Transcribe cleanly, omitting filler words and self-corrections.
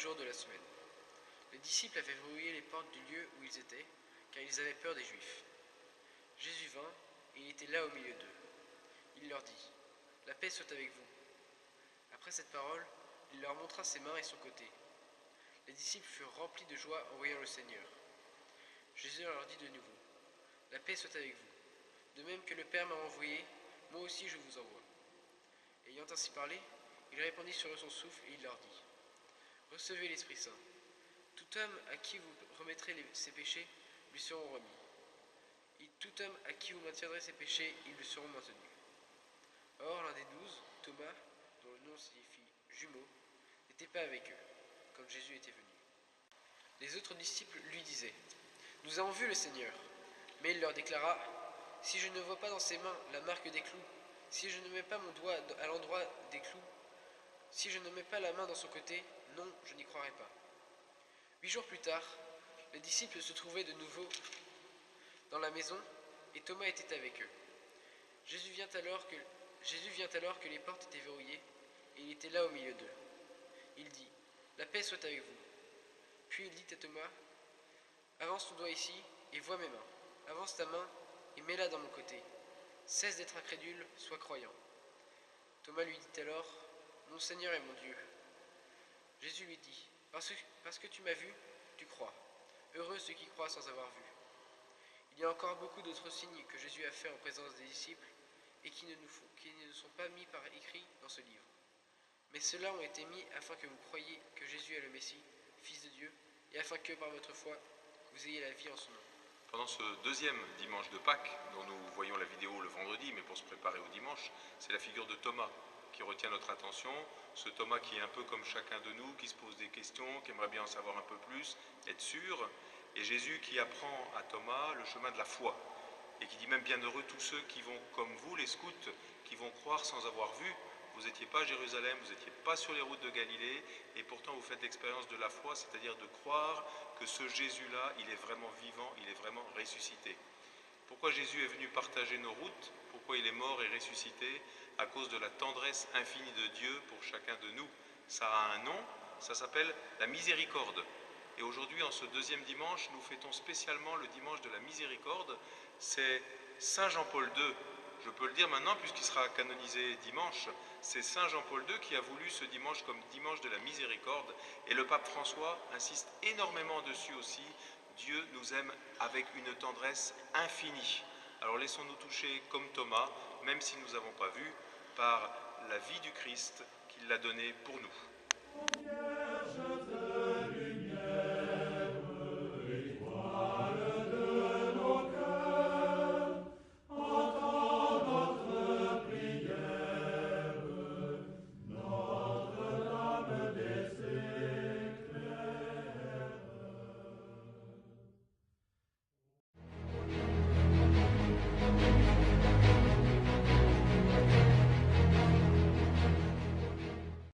jours de la semaine. Les disciples avaient verrouillé les portes du lieu où ils étaient, car ils avaient peur des Juifs. Jésus vint, et il était là au milieu d'eux. Il leur dit, « La paix soit avec vous. » Après cette parole, il leur montra ses mains et son côté. Les disciples furent remplis de joie en voyant le Seigneur. Jésus leur dit de nouveau, « La paix soit avec vous. De même que le Père m'a envoyé, moi aussi je vous envoie. » Ayant ainsi parlé, il répandit sur eux son souffle et il leur dit, « Recevez l'Esprit Saint. Tout homme à qui vous remettrez ses péchés lui seront remis. Et tout homme à qui vous maintiendrez ses péchés, ils lui seront maintenus. » Or, l'un des 12, Thomas, dont le nom signifie jumeau, n'était pas avec eux, quand Jésus était venu. Les autres disciples lui disaient, « Nous avons vu le Seigneur. » Mais il leur déclara, « Si je ne vois pas dans ses mains la marque des clous, si je ne mets pas mon doigt à l'endroit des clous, si je ne mets pas la main dans son côté, non, je n'y croirai pas. » 8 jours plus tard, les disciples se trouvaient de nouveau dans la maison, et Thomas était avec eux. Jésus vient alors que les portes étaient verrouillées, et il était là au milieu d'eux. Il dit, « La paix soit avec vous. » Puis il dit à Thomas, « Avance ton doigt ici, et vois mes mains. Avance ta main, et mets-la dans mon côté. Cesse d'être incrédule, sois croyant. » Thomas lui dit alors, « Mon Seigneur et mon Dieu. » Jésus lui dit, « Parce que tu m'as vu, tu crois. Heureux ceux qui croient sans avoir vu. » Il y a encore beaucoup d'autres signes que Jésus a faits en présence des disciples et qui ne sont pas mis par écrit dans ce livre. Mais ceux-là ont été mis afin que vous croyiez que Jésus est le Messie, Fils de Dieu, et afin que par votre foi, vous ayez la vie en son nom. Pendant ce deuxième dimanche de Pâques, dont nous voyons la vidéo le vendredi, mais pour se préparer au dimanche, c'est la figure de Thomas qui retient notre attention. Ce Thomas qui est un peu comme chacun de nous, qui se pose des questions, qui aimerait bien en savoir un peu plus, être sûr. Et Jésus qui apprend à Thomas le chemin de la foi. Et qui dit même bienheureux tous ceux qui vont, comme vous, les scouts, qui vont croire sans avoir vu. Vous n'étiez pas à Jérusalem, vous n'étiez pas sur les routes de Galilée, et pourtant vous faites l'expérience de la foi, c'est-à-dire de croire que ce Jésus-là, il est vraiment vivant, il est vraiment ressuscité. Pourquoi Jésus est venu partager nos routes? Pourquoi il est mort et ressuscité? À cause de la tendresse infinie de Dieu pour chacun de nous. Ça a un nom, ça s'appelle la miséricorde. Et aujourd'hui, en ce deuxième dimanche, nous fêtons spécialement le dimanche de la miséricorde. C'est Saint Jean-Paul II, je peux le dire maintenant puisqu'il sera canonisé dimanche, c'est Saint Jean-Paul II qui a voulu ce dimanche comme dimanche de la miséricorde. Et le pape François insiste énormément dessus aussi. Dieu nous aime avec une tendresse infinie. Alors laissons-nous toucher comme Thomas, même si nous n'avons pas vu, par la vie du Christ qu'il a donnée pour nous.